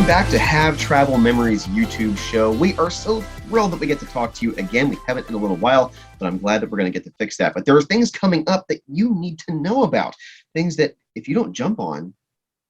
Welcome back to Have Travel Memories YouTube show. We are so thrilled that we get to talk to you again. We haven't in a little while, but I'm glad that we're going to get to fix that. But there are things coming up that you need to know about, things that if you don't jump on,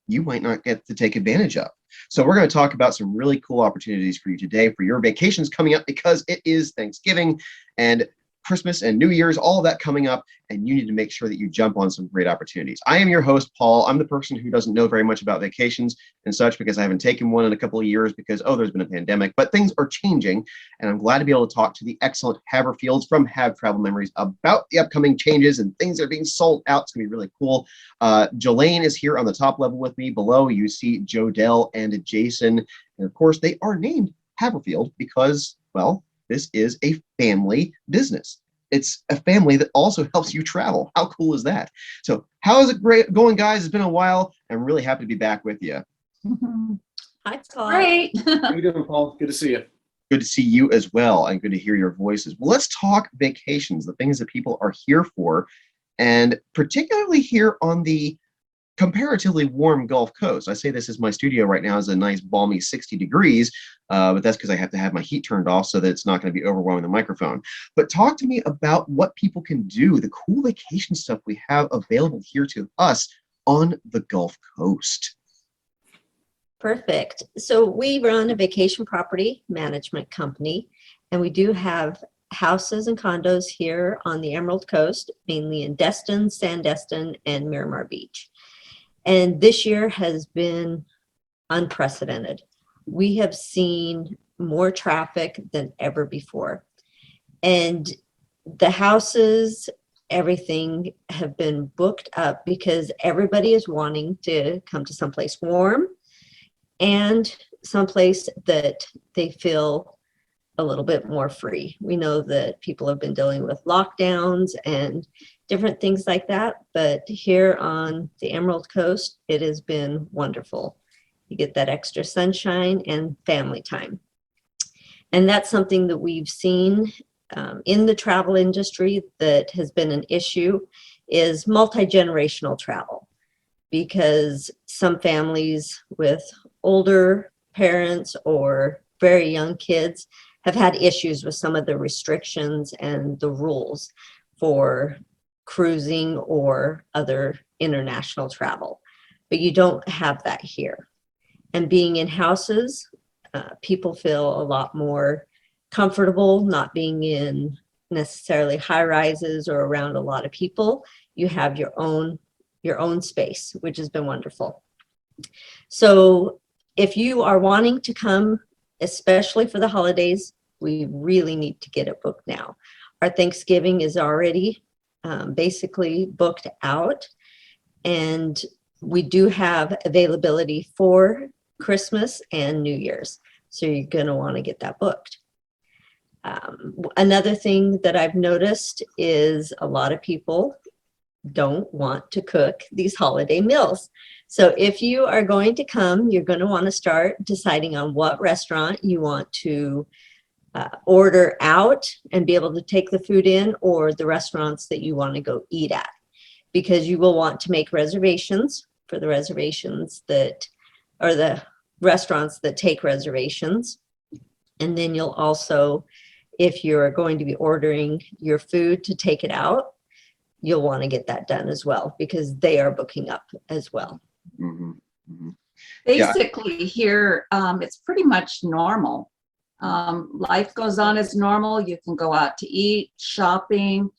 you might not get to take advantage of. So we're going to talk about some really cool opportunities for you today for your vacations coming up, because it is Thanksgiving and Christmas and New Year's, all of that coming up, and you need to make sure that you jump on some great opportunities. I am your host, Paul. I'm the person who doesn't know very much about vacations and such, because I haven't taken one in a couple of years because, there's been a pandemic, but things are changing, and I'm glad to be able to talk to the excellent Haverfields from Have Travel Memories about the upcoming changes and things that are being sold out. It's gonna be really cool. Jolene is here on the top level with me. Below, you see Jodelle and Jason, and of course, they are named Haverfield because, well, this is a family business. It's a family that also helps you travel. How cool is that? So how is it going, guys? It's been a while. I'm really happy to be back with you. Hi, Paul. Great. How you doing, Paul? Good to see you. Good to see you as well, and good to hear your voices. Well, let's talk vacations, the things that people are here for, and particularly here on the comparatively warm Gulf Coast. I say this as my studio right now is a nice balmy 60 degrees, but that's because I have to have my heat turned off so that it's not going to be overwhelming the microphone. But talk to me about what people can do, the cool vacation stuff we have available here to us on the Gulf Coast. Perfect. So we run a vacation property management company, and we do have houses and condos here on the Emerald Coast, mainly in Destin, Sandestin, and Miramar Beach. And this year has been unprecedented. We have seen more traffic than ever before. And the houses, everything have been booked up because everybody is wanting to come to someplace warm and someplace that they feel a little bit more free. We know that people have been dealing with lockdowns and different things like that, but here on the Emerald Coast, it has been wonderful. You get that extra sunshine and family time. And that's something that we've seen in the travel industry that has been an issue, is multi-generational travel, because some families with older parents or very young kids have had issues with some of the restrictions and the rules for cruising or other international travel, but you don't have that here. And being in houses, people feel a lot more comfortable not being in necessarily high rises or around a lot of people. You have your own space, which has been wonderful. So if you are wanting to come, especially for the holidays, we really need to get it booked now. Our Thanksgiving is already basically booked out, and we do have availability for Christmas and New Year's. So you're going to want to get that booked. Another thing that I've noticed is a lot of people don't want to cook these holiday meals. So if you are going to come, you're going to want to start deciding on what restaurant you want to order out and be able to take the food in, or the restaurants that you want to go eat at, because you will want to make reservations for the reservations that, or the restaurants that take reservations. And then you'll also, if you're going to be ordering your food to take it out, you'll want to get that done as well, because they are booking up as well. Mm-hmm. Mm-hmm. Basically, here, it's pretty much normal. Life goes on as normal. You can go out to eat, shopping.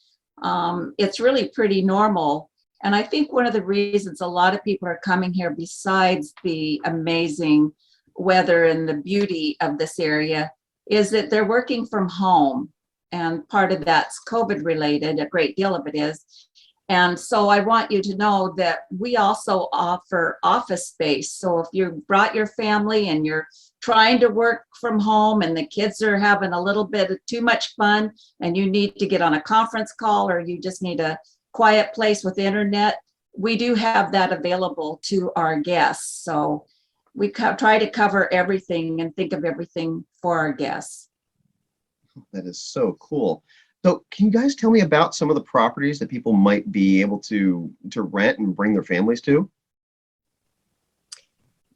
It's really pretty normal. And I think one of the reasons a lot of people are coming here, besides the amazing weather and the beauty of this area, is that they're working from home. And part of that's COVID related, a great deal of it is. And so I want you to know that we also offer office space. So if you brought your family and you're trying to work from home and the kids are having a little bit of too much fun and you need to get on a conference call, or you just need a quiet place with internet, we do have that available to our guests. So we try to cover everything and think of everything for our guests. That is so cool. So can you guys tell me about some of the properties that people might be able to rent and bring their families to?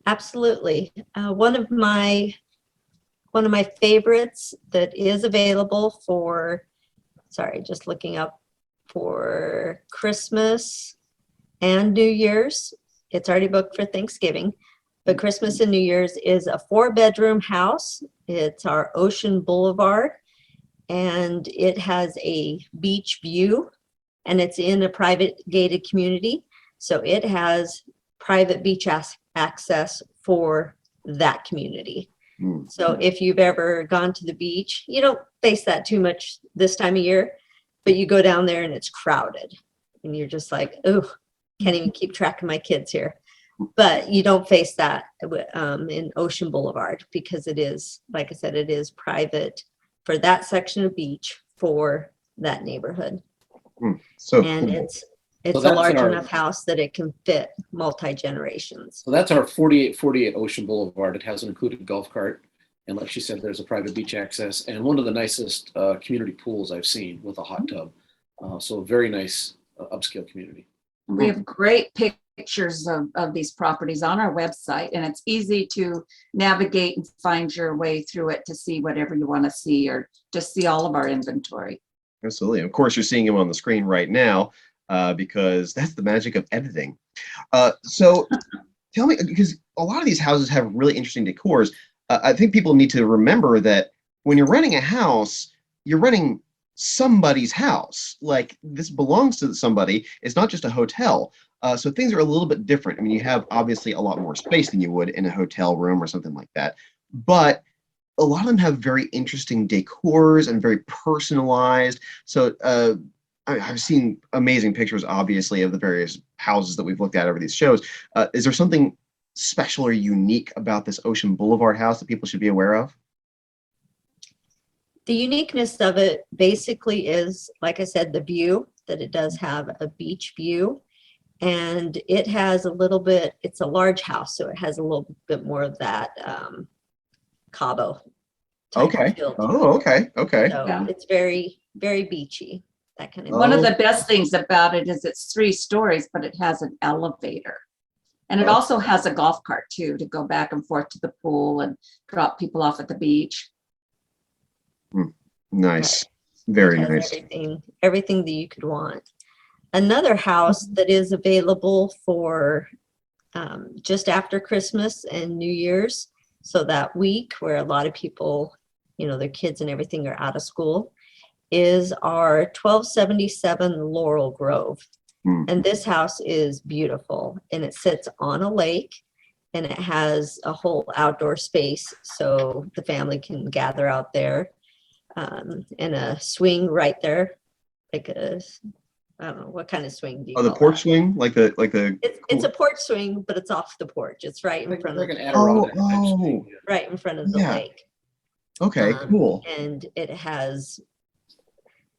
Absolutely. One of my favorites that is available for, sorry, just looking up for Christmas and New Year's. It's already booked for Thanksgiving, but Christmas and New Year's is a 4-bedroom house. It's our Ocean Boulevard, and it has a beach view, and it's in a private gated community. So it has private beach access for that community. So if you've ever gone to the beach, you don't face that too much this time of year, but you go down there and it's crowded and you're just like, oh, can't even keep track of my kids here. But you don't face that in Ocean Boulevard because it is, like I said, it is private for that section of beach for that neighborhood. So And cool. it's So a that's large our- enough house that it can fit multi-generations. So that's our 4848 Ocean Boulevard. It has an included golf cart. And like she said, there's a private beach access and one of the nicest community pools I've seen with a hot tub. So a very nice upscale community. We have great pictures of these properties on our website, and it's easy to navigate and find your way through it to see whatever you want to see or just see all of our inventory. Absolutely. Of course, you're seeing him on the screen right now because that's the magic of editing. So tell me, because a lot of these houses have really interesting decors. I think people need to remember that when you're renting a house, you're renting somebody's house. Like this belongs to somebody. It's not just a hotel. So things are a little bit different. I mean, you have obviously a lot more space than you would in a hotel room or something like that. But a lot of them have very interesting decors and very personalized. So I've seen amazing pictures, obviously, of the various houses that we've looked at over these shows. Is there something special or unique about this Ocean Boulevard house that people should be aware of? The uniqueness of it basically is, like I said, the view, that it does have a beach view. And it has a little bit, it's a large house, so it has a little bit more of that Cabo type Okay. feel to Oh, it. okay. Okay. So Yeah. it's very, very beachy, that kind of One of Oh. the best things about it is it's 3 stories, but it has an elevator. And it Oh. also has a golf cart too, to go back and forth to the pool and drop people off at the beach. Nice. Very It has nice. everything that you could want. Another house that is available for just after Christmas and New Year's, so that week where a lot of people, you know, their kids and everything are out of school, is our 1277 Laurel Grove. And this house is beautiful, and it sits on a lake, and it has a whole outdoor space so the family can gather out there, and a swing right there, like a, I don't know, what kind of swing do you Oh, the call porch that? swing, like the. It's a porch swing, but it's off the porch. It's right in front of, Like an Adirondack type Oh, swing. right in front of the yeah. lake. Okay, cool. And it has,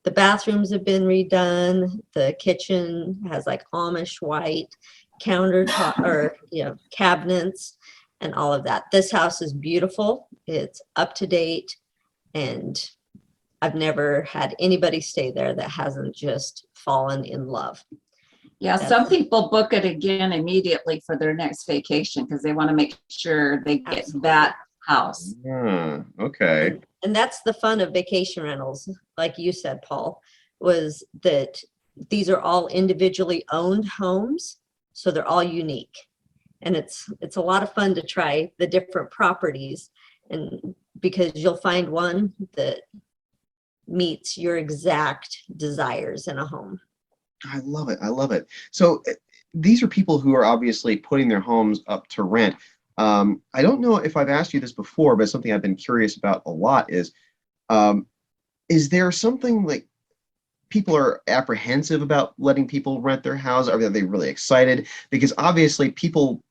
the bathrooms have been redone. The kitchen has like Amish white countertop or, you know, cabinets and all of that. This house is beautiful. It's up to date, and I've never had anybody stay there that hasn't just fallen in love. Yeah, some people book it again immediately for their next vacation because they want to make sure they get Absolutely. that house. Okay. And that's the fun of vacation rentals, like you said, Paul, was that these are all individually owned homes, so they're all unique. And it's a lot of fun to try the different properties, and because you'll find one that meets your exact desires in a home. I love it. I love it. So these are people who are obviously putting their homes up to rent. I don't know if I've asked you this before, but something I've been curious about a lot is there something like people are apprehensive about letting people rent their house? Are they really excited? Because obviously people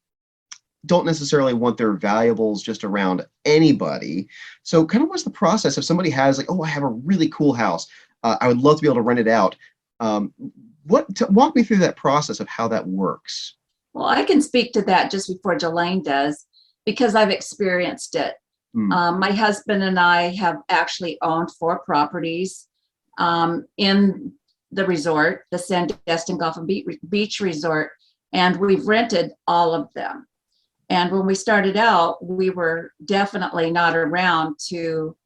don't necessarily want their valuables just around anybody. So kind of what's the process if somebody has like, oh, I have a really cool house. I would love to be able to rent it out. Walk me through that process of how that works. Well, I can speak to that just before Jelaine does, because I've experienced it. My husband and I have actually owned 4 properties in the resort, the Destin Golf and Beach Resort, and we've rented all of them. And when we started out, we were definitely not around to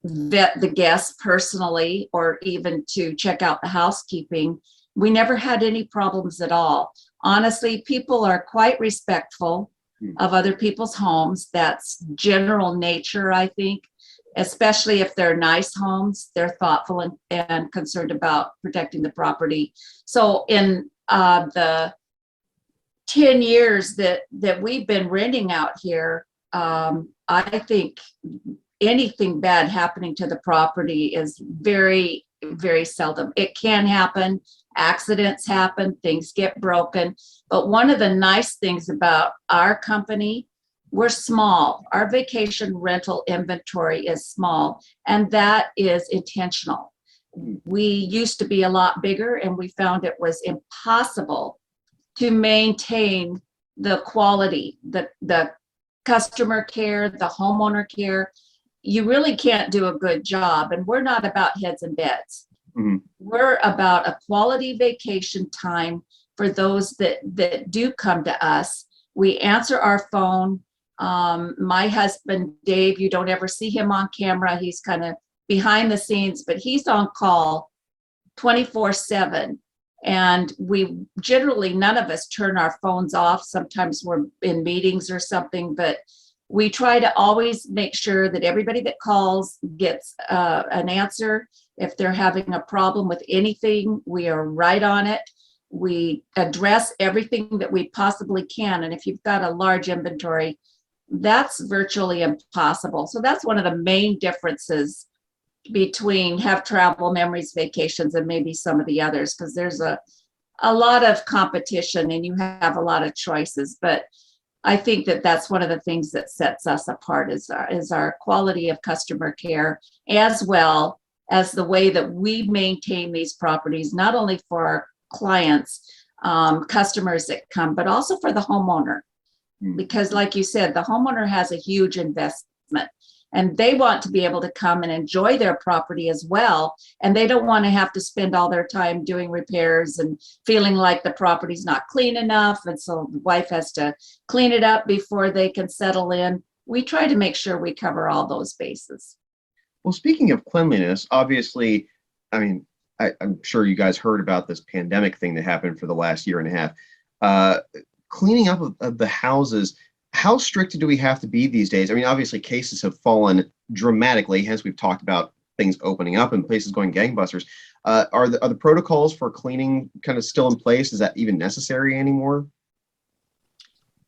vet the guests personally or even to check out the housekeeping. We never had any problems at all. Honestly, people are quite respectful of other people's homes. That's general nature, I think, especially if they're nice homes. They're thoughtful and concerned about protecting the property. So in the 10 years that we've been renting out here, I think anything bad happening to the property is very, very seldom. It can happen, accidents happen, things get broken. But one of the nice things about our company, we're small. Our vacation rental inventory is small, and that is intentional. We used to be a lot bigger, and we found it was impossible to maintain the quality, the customer care, the homeowner care. You really can't do a good job. And we're not about heads and beds. Mhm. We're about a quality vacation time for those that do come to us. We answer our phone. My husband, Dave, you don't ever see him on camera. He's kind of behind the scenes, but he's on call 24/7. And we generally, none of us turn our phones off. Sometimes we're in meetings or something, but we try to always make sure that everybody that calls gets an answer. If they're having a problem with anything, we are right on it. We address everything that we possibly can. And if you've got a large inventory, that's virtually impossible. So that's one of the main differences between HaveTravel-Memories vacations and maybe some of the others, because there's a lot of competition and you have a lot of choices. But I think that that's one of the things that sets us apart is our quality of customer care, as well as the way that we maintain these properties, not only for our clients, customers that come, but also for the homeowner. Because like you said, the homeowner has a huge investment and they want to be able to come and enjoy their property as well. And they don't want to have to spend all their time doing repairs and feeling like the property's not clean enough. And so the wife has to clean it up before they can settle in. We try to make sure we cover all those bases. Well, speaking of cleanliness, obviously, I mean, I'm sure you guys heard about this pandemic thing that happened for the last year and a half. Cleaning up of the houses, how strict do we have to be these days? I mean, obviously cases have fallen dramatically, hence we've talked about things opening up and places going gangbusters. Are the protocols for cleaning kind of still in place? Is that even necessary anymore?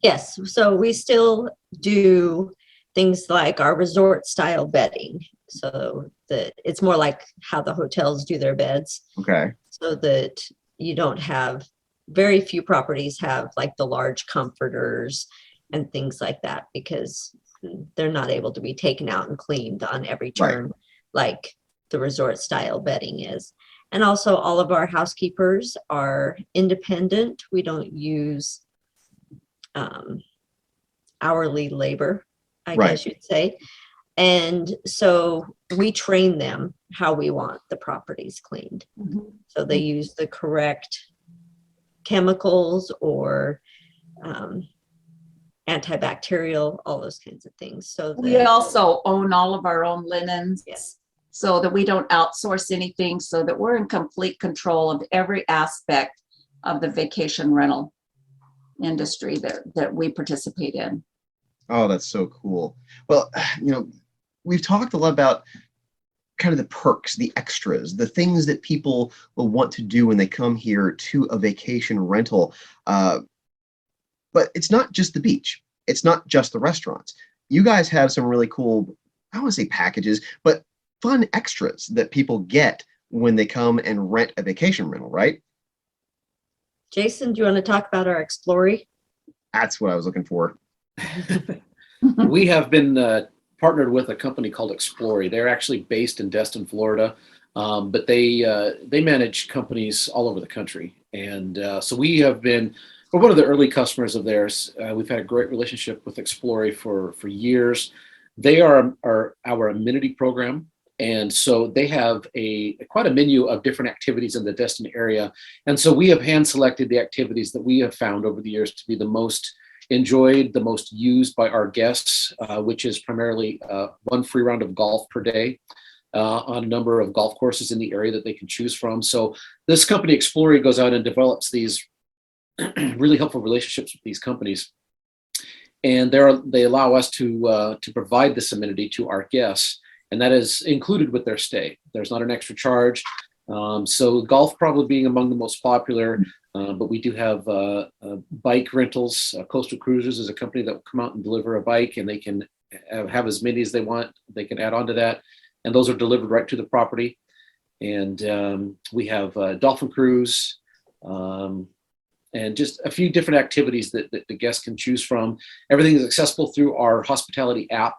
Yes, so we still do things like our resort style bedding. So that it's more like how the hotels do their beds. Okay. So that you don't have, very few properties have like the large comforters and things like that, because they're not able to be taken out and cleaned on every turn like the resort style bedding is. And also all of our housekeepers are independent. We don't use hourly labor, I guess you'd say. And so we train them how we want the properties cleaned. So they use the correct chemicals or antibacterial, all those kinds of things. So we also own all of our own linens. Yes. So that we don't outsource anything, so that we're in complete control of every aspect of the vacation rental industry that we participate in. Oh, that's so cool. Well, you know, we've talked a lot about kind of the perks, the extras, the things that people will want to do when they come here to a vacation rental. But it's not just the beach. It's not just the restaurants. You guys have some really cool, I don't want to say packages, but fun extras that people get when they come and rent a vacation rental, right? Jason, do you want to talk about our Explory? That's what I was looking for. We have been partnered with a company called Explory. They're actually based in Destin, Florida, but they manage companies all over the country. And so we're one of the early customers of theirs. We've had a great relationship with Explory for years. They are our amenity program. And so they have quite a menu of different activities in the Destin area. And so we have hand selected the activities that we have found over the years to be the most enjoyed, the most used by our guests, which is primarily one free round of golf per day on a number of golf courses in the area that they can choose from. So this company, Explory, goes out and develops these really helpful relationships with these companies. And they allow us to provide this amenity to our guests, and that is included with their stay. There's not an extra charge. So golf probably being among the most popular, but we do have bike rentals. Coastal Cruisers is a company that will come out and deliver a bike, and they can have as many as they want. They can add on to that, and those are delivered right to the property. And we have Dolphin Cruise, and just a few different activities that the guests can choose from. Everything is accessible through our hospitality app.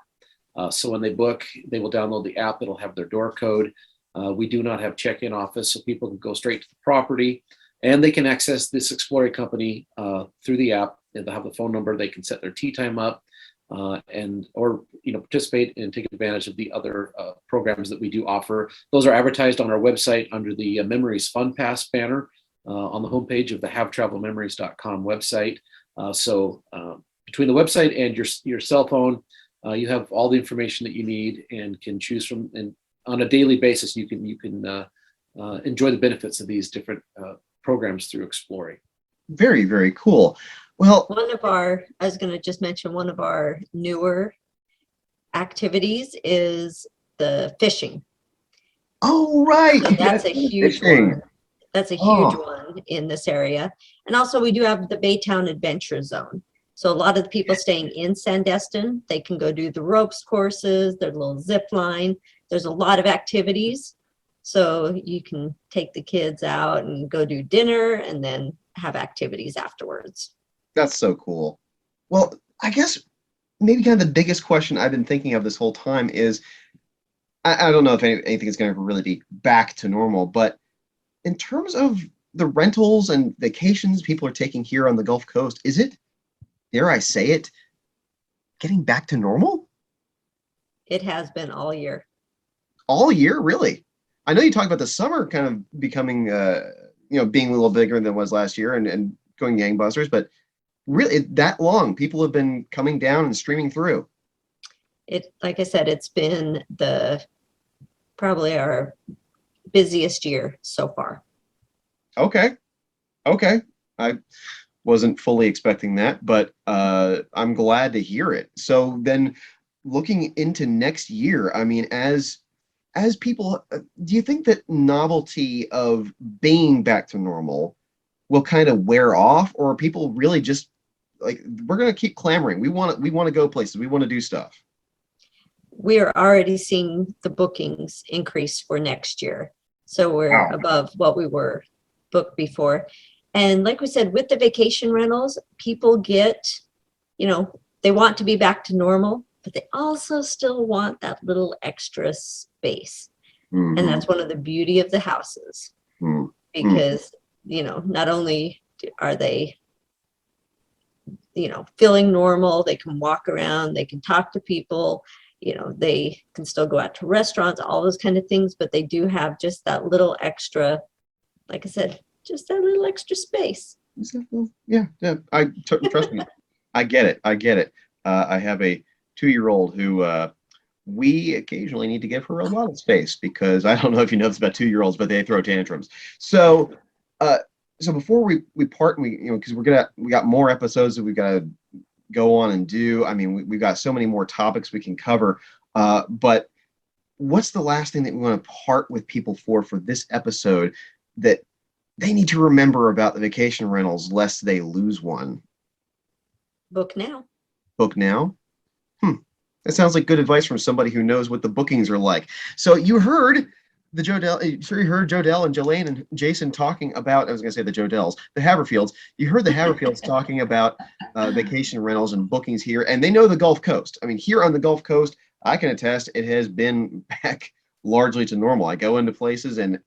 So when they book, they will download the app. It'll have their door code. We do not have check-in office, so people can go straight to the property, and they can access this Explorer company through the app. They'll have the phone number. They can set their tea time up, or participate and take advantage of the other programs that we do offer. Those are advertised on our website under the Memories Fun Pass banner on the homepage of the HaveTravel-Memories.com website. So between the website and your cell phone, you have all the information that you need and can choose from. And on a daily basis, you can enjoy the benefits of these different programs through Exploring. Very, very cool. Well, I was going to just mention one of our newer activities is the fishing. Oh, right. So that's a huge Fishing. one. That's a huge one in this area. And also we do have the Baytown Adventure Zone. So a lot of the people staying in Destin, they can go do the ropes courses, their little zip line. There's a lot of activities. So you can take the kids out and go do dinner and then have activities afterwards. That's so cool. Well, I guess maybe kind of the biggest question I've been thinking of this whole time is, I don't know if anything is going to really be back to normal, but in terms of the rentals and vacations people are taking here on the Gulf Coast, is it, dare I say it, getting back to normal? It has been all year. All year, really? I know you talked about the summer kind of becoming, being a little bigger than it was last year and going gangbusters, but really that long, people have been coming down and streaming through. Like I said, it's been probably our busiest year so far. Okay. I wasn't fully expecting that, but I'm glad to hear it. So then looking into next year, I mean, as people, do you think that novelty of being back to normal will kind of wear off, or are people really just like, we're going to keep clamoring. We want to go places. We want to do stuff. We are already seeing the bookings increase for next year. So we're above what we were booked before. And like we said, with the vacation rentals, people get, they want to be back to normal, but they also still want that little extra space. Mm-hmm. And that's one of the beauty of the houses, because, not only are they, feeling normal, they can walk around, they can talk to people, they can still go out to restaurants, all those kind of things, but they do have just that little extra, like I said, just that little extra space. Yeah. Trust me. I get it. I have a 2-year-old who we occasionally need to give her a lot of space, because I don't know if you know this about 2-year-olds, but they throw tantrums. So before we part, because we got more episodes that we've got to go on and do. I mean, we've got so many more topics we can cover. But what's the last thing that we want to part with people for this episode that they need to remember about the vacation rentals, lest they lose one? Book now. Book now? That sounds like good advice from somebody who knows what the bookings are like. So you heard you heard Jodelle and Jelaine and Jason talking about, I was going to say the Jodells, the Haverfields. You heard the Haverfields talking about vacation rentals and bookings here, and they know the Gulf Coast. I mean, here on the Gulf Coast, I can attest it has been back largely to normal. I go into places and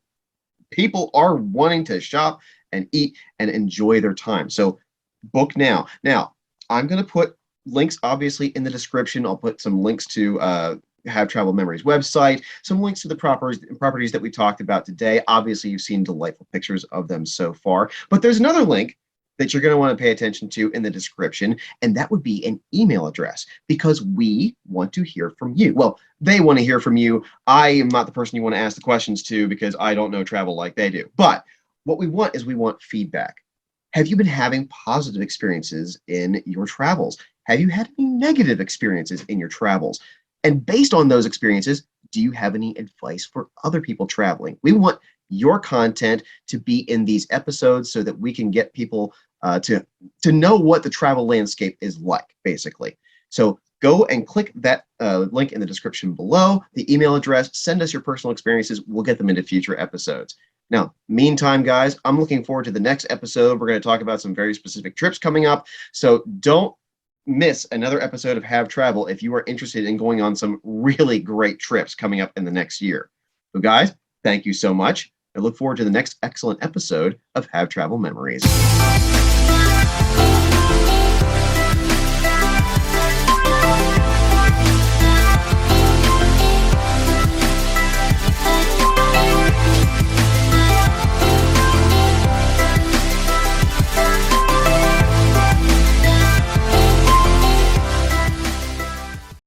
people are wanting to shop and eat and enjoy their time. So book now. Now, I'm going to put links, obviously, in the description. I'll put some links to HaveTravel-Memories website, some links to the properties that we talked about today. Obviously, you've seen delightful pictures of them so far. But there's another link that you're going to want to pay attention to in the description, and that would be an email address, because we want to hear from you. Well, they want to hear from you. I am not the person you want to ask the questions to because I don't know travel like they do. But what we want is we want feedback. Have you been having positive experiences in your travels? Have you had any negative experiences in your travels? And based on those experiences, do you have any advice for other people traveling? We want your content to be in these episodes so that we can get people to know what the travel landscape is like, basically. So go and click that link in the description below, the email address, send us your personal experiences. We'll get them into future episodes. Now, meantime, guys, I'm looking forward to the next episode. We're going to talk about some very specific trips coming up. So don't miss another episode of Have Travel if you are interested in going on some really great trips coming up in the next year. So guys, thank you so much. I look forward to the next excellent episode of Have Travel Memories.